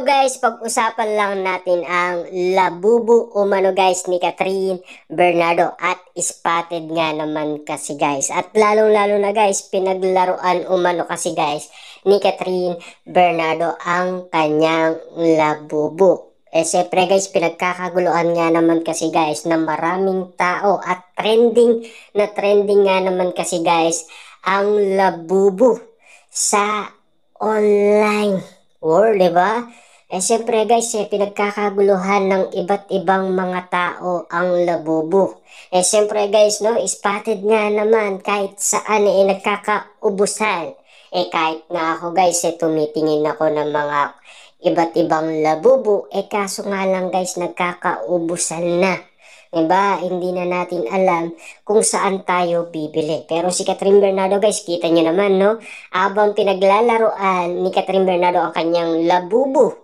guys, pag-usapan lang natin ang labubu umano guys ni Catherine Bernardo at spotted nga naman kasi guys. At lalong-lalo na guys, pinaglaruan umano kasi guys ni Catherine Bernardo ang kanyang labubu. Siyempre guys, pinagkakaguluhan nga naman kasi guys na maraming tao at trending nga naman kasi guys ang labubu sa online world, diba? Siyempre guys, pinagkakaguluhan ng iba't ibang mga tao ang labubu. Siyempre guys, no, spotted nga naman kahit saan nagkakaubusan. Kahit nga ako guys, tumitingin ako ng mga iba't ibang labubu. Kaso nga lang guys, nagkakaubusan na. Diba? Hindi na natin alam kung saan tayo bibili. Pero si Catherine Bernardo guys, kita nyo naman, no? Habang pinaglalaroan ni Catherine Bernardo ang kanyang labubu,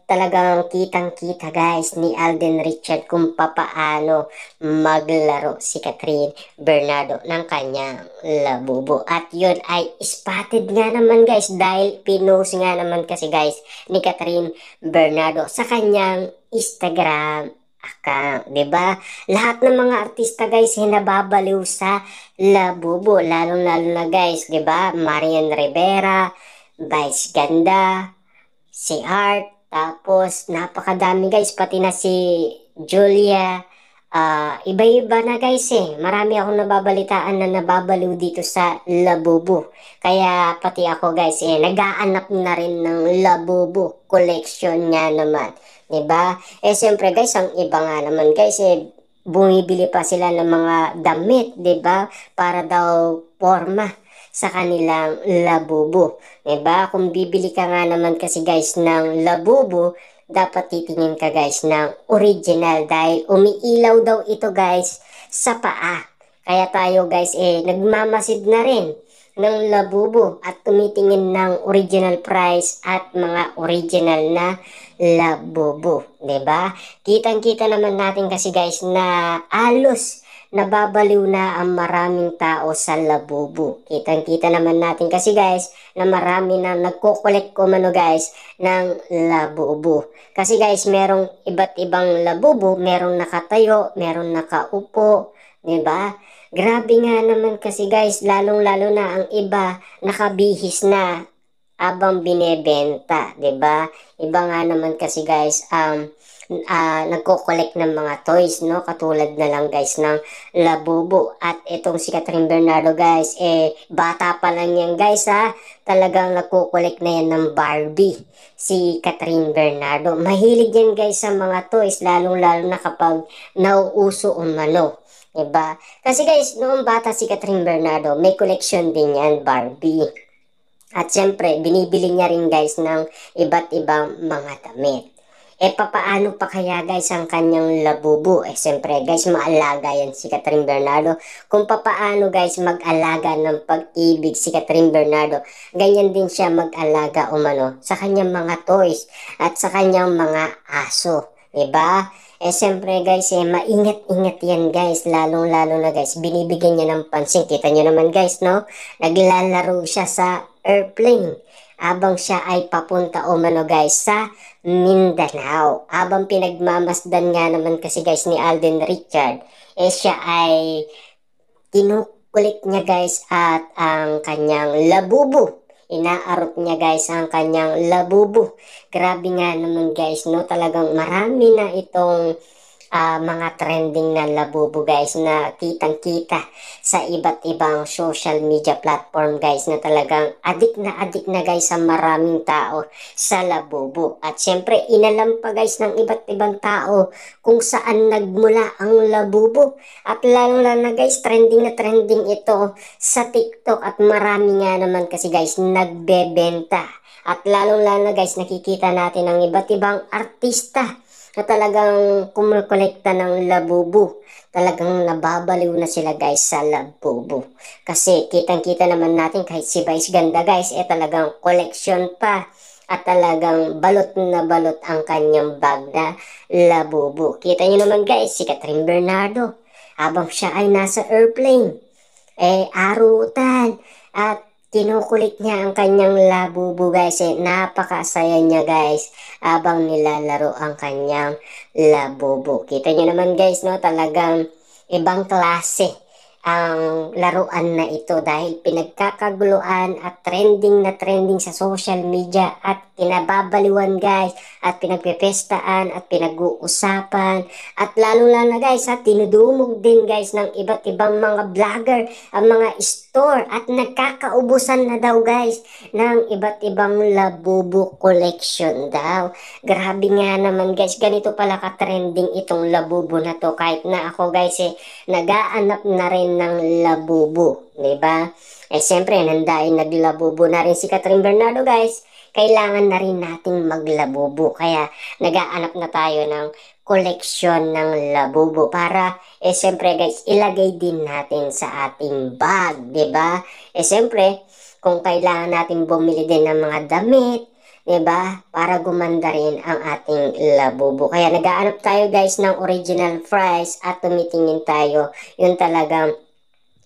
talagang kitang-kita guys ni Alden Richard kung papaano maglaro si Catherine Bernardo ng kanyang labubu. At yun ay spotted nga naman guys dahil pinost nga naman kasi guys ni Catherine Bernardo sa kanyang Instagram account, diba? Lahat ng mga artista guys nababaliw sa labubu, lalong-lalo na guys, diba? Marian Rivera, Vice Ganda, si Art, tapos napakadami guys, pati na si Julia. Iba-iba na guys marami akong nababalitaan na nababaliw dito sa labubu. Kaya pati ako guys nag-aanap na rin ng labubu collection nga naman. Diba? Siyempre guys, ang iba nga naman guys, bumibili pa sila ng mga damit, diba? Para daw forma sa kanilang labubu. Diba? Kung bibili ka nga naman kasi guys ng labubu, dapat titingin ka guys ng original dahil umiilaw daw ito guys sa paa. Kaya tayo guys nagmamasid na rin ng labubu at tumitingin ng original price at mga original na labubu, diba? Kitang-kita naman natin kasi guys na alos nababaliw na ang maraming tao sa labubu. Kitang-kita naman natin kasi guys na marami na nagko-collect kumano guys ng labubu. Kasi guys, merong iba't ibang labubu, merong nakatayo, merong nakaupo, diba? Grabe nga naman kasi guys, lalong-lalo na ang iba nakabihis na abang binebenta, 'di ba? Iba nga naman kasi guys nagko-collect ng mga toys, no? Katulad na lang guys ng labubu. At itong si Catherine Bernardo guys, bata pa lang yan guys talagang nagko-collect na yan ng Barbie. Si Catherine Bernardo, mahilig yan guys sa mga toys, lalong-lalo na kapag nauuso umano. Diba? Kasi guys, noong bata si Catherine Bernardo, may collection din yan, Barbie. At syempre, binibili niya rin guys ng iba't ibang mga damit. Papaano pa kaya guys ang kanyang labubu? Syempre guys, maalaga yan si Catherine Bernardo. Kung papaano guys mag-alaga ng pag-ibig si Catherine Bernardo, ganyan din siya mag-alaga umano sa kanyang mga toys at sa kanyang mga aso. Diba? Siyempre guys, maingat-ingat yan guys, lalong-lalo na guys, binibigyan niya ng pansin. Kita nyo naman guys, no? Naglalaro siya sa airplane habang siya ay papunta umano guys sa Mindanao. Habang pinagmamasdan nga naman kasi guys ni Alden Richard, siya ay kinukulit niya guys at ang kanyang labubu. Inaarot niya guys ang kanyang labubu. Grabe nga naman guys, no? Talagang marami na itong mga trending na labubu guys na kitang-kita sa iba't ibang social media platform guys na talagang adik na guys sa maraming tao sa labubu. At syempre inalam pa guys ng iba't ibang tao kung saan nagmula ang labubu. At lalo na guys, trending na trending ito sa TikTok at marami nga naman kasi guys nagbebenta. At lalo na guys, nakikita natin ang iba't ibang artista na talagang kumukolekta ng labubu. Talagang nababaliw na sila guys sa labubu. Kasi kitang-kita naman natin kahit si Vice Ganda guys, talagang collection pa. At talagang balot na balot ang kanyang bag na labubu. Kita nyo naman guys, si Catherine Bernardo, habang siya ay nasa airplane, arutan. At kinukulit niya ang kanyang labubo guys. Napakasaya niya guys habang nilalaro ang kanyang labubo. Kita niyo naman guys, no, talagang ibang klase ang laruan na ito dahil pinagkakaguluhan at trending na trending sa social media at kinababaliwan guys at pinagpepestaan at pinag-uusapan at lalo-lalo na guys at tinudumog din guys ng iba't ibang mga vlogger ang mga store at nagkakaubusan na daw guys ng iba't ibang labubo collection daw. Grabe nga naman guys, ganito pala ka-trending itong labubo na to kahit na ako guys nagaanap na rin ng labubo, di ba? Siyempre, nandain naglabubo na rin si Catherine Bernardo guys. Kailangan na rin nating maglabubo. Kaya, nagaanap na tayo ng koleksyon ng labubo para, siyempre guys, ilagay din natin sa ating bag, di ba? Siyempre, kung kailangan natin bumili din ng mga damit, diba? Para gumanda rin ang ating labubo. Kaya nagaanap tayo guys ng original price at tumitingin tayo yung talagang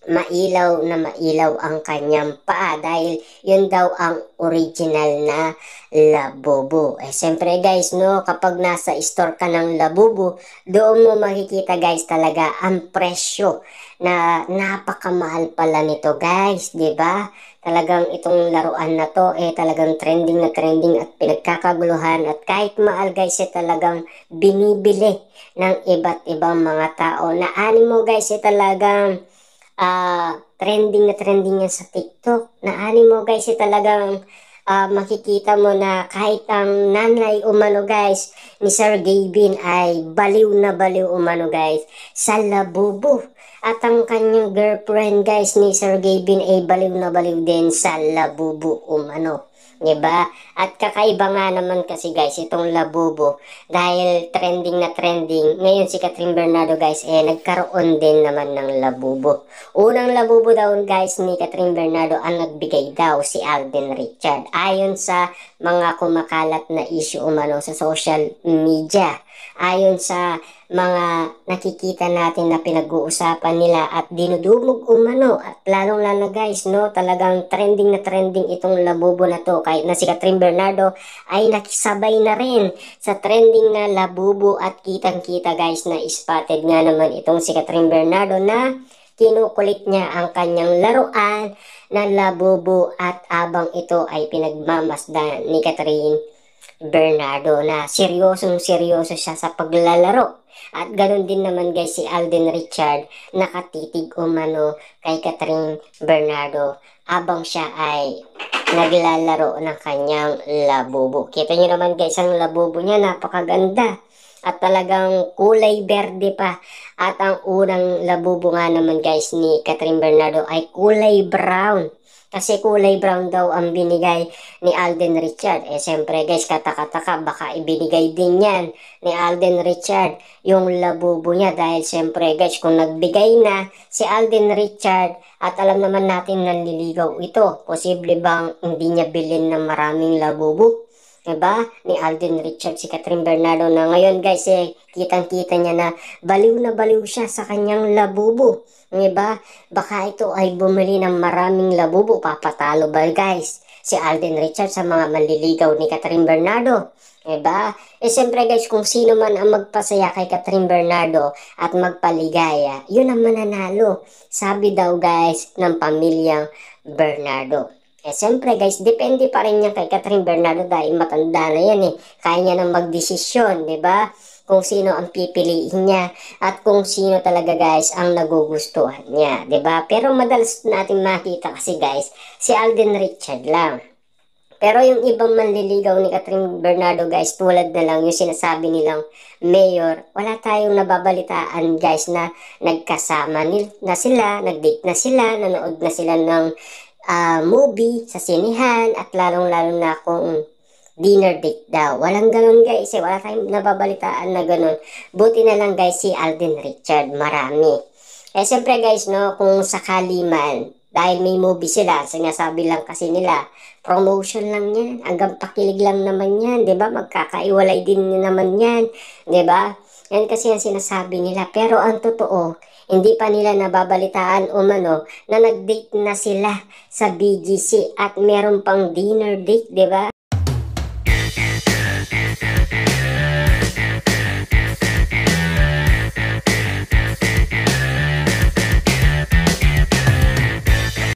mailaw ang kanyang paa dahil yun daw ang original na labubo. Siyempre guys, no, kapag nasa store ka ng labubo, doon mo makikita guys talaga ang presyo na napakamahal pala nito guys, di ba? Talagang itong laruan na to talagang trending na trending at pinagkakaguluhan at kahit mahal guys talagang binibili ng iba't ibang mga tao na animo guys talagang trending na trending yan sa TikTok. Na animo guys talagang makikita mo na kahit ang nanay umano guys ni Sir Gavin ay baliw na baliw umano guys sa labubo. At ang kanyang girlfriend guys ni Sir Gavin ay baliw na baliw din sa labubo umano. Diba? At kakaiba nga naman kasi guys itong labubo dahil trending na trending. Ngayon si Catherine Bernardo guys nagkaroon din naman ng labubo. Unang labubo daw guys ni Catherine Bernardo ang nagbigay daw si Alden Richard. Ayon sa mga kumakalat na issue umano sa social media. Ayon sa mga nakikita natin na pinag-uusapan nila at dinudumog umano at lalong-lalo guys, no, talagang trending na trending itong labubo na to kahit na si Catherine Bernardo ay nakisabay na rin sa trending na labubo at kitang-kita guys na spotted nga naman itong si Catherine Bernardo na kinukulit niya ang kanyang laruan na labubo at abang ito ay pinagmamasdan ni Catherine Bernardo na seryoso siya sa paglalaro. At ganoon din naman guys si Alden Richard nakatitig umano kay Catherine Bernardo abang siya ay naglalaro ng kanyang labubo. Kita niyo naman guys ang labubo niya napakaganda at talagang kulay berde pa. At ang unang labubo nga naman guys ni Catherine Bernardo ay kulay brown. Kasi kulay brown daw ang binigay ni Alden Richard. Siyempre guys, kataka-taka, baka ibinigay din yan ni Alden Richard yung labubo niya. Dahil siyempre guys, kung nagbigay na si Alden Richard at alam naman natin nanliligaw ito, posible bang hindi niya bilhin ng maraming labubo? Diba? Ni Alden Richard si Catherine Bernardo na ngayon guys, kitang-kita niya na baliw siya sa kanyang labubo. Diba? Baka ito ay bumili ng maraming labubo. Papatalo ba guys si Alden Richard sa mga manliligaw ni Catherine Bernardo? Diba? Siyempre guys, kung sino man ang magpasaya kay Catherine Bernardo at magpaligaya, yun ang mananalo. Sabi daw guys ng pamilyang Bernardo. Siyempre guys, depende pa rin yan kay Catherine Bernardo dahil matanda na yan Kaya niya nang magdesisyon, diba? Kung sino ang pipiliin niya at kung sino talaga guys ang nagugustuhan niya, 'di ba? Pero madalas natin makita kasi guys si Alden Richard lang. Pero yung ibang manliligaw ni Catherine Bernardo guys, tulad na lang yung sinasabi nilang mayor, wala tayong nababalitaan guys na nagkasama na sila, nag-date na sila, nanood na sila ng movie sa sinihan at lalong-lalo na kung dinner date daw. Walang ganun guys wala tayong nababalitaan na ganun. Buti na lang guys si Alden Richard, marami. Siyempre guys, no, kung sakali man, dahil may movie sila, sinasabi lang kasi nila, promotion lang yan, hanggang pakilig lang naman yan, di ba? Magkakaiwalay din naman yan, di ba? Yan kasi ang sinasabi nila. Pero ang totoo, Hindi pa nila nababalitaan umano na nag-date na sila sa BGC at meron pang dinner date, 'di ba?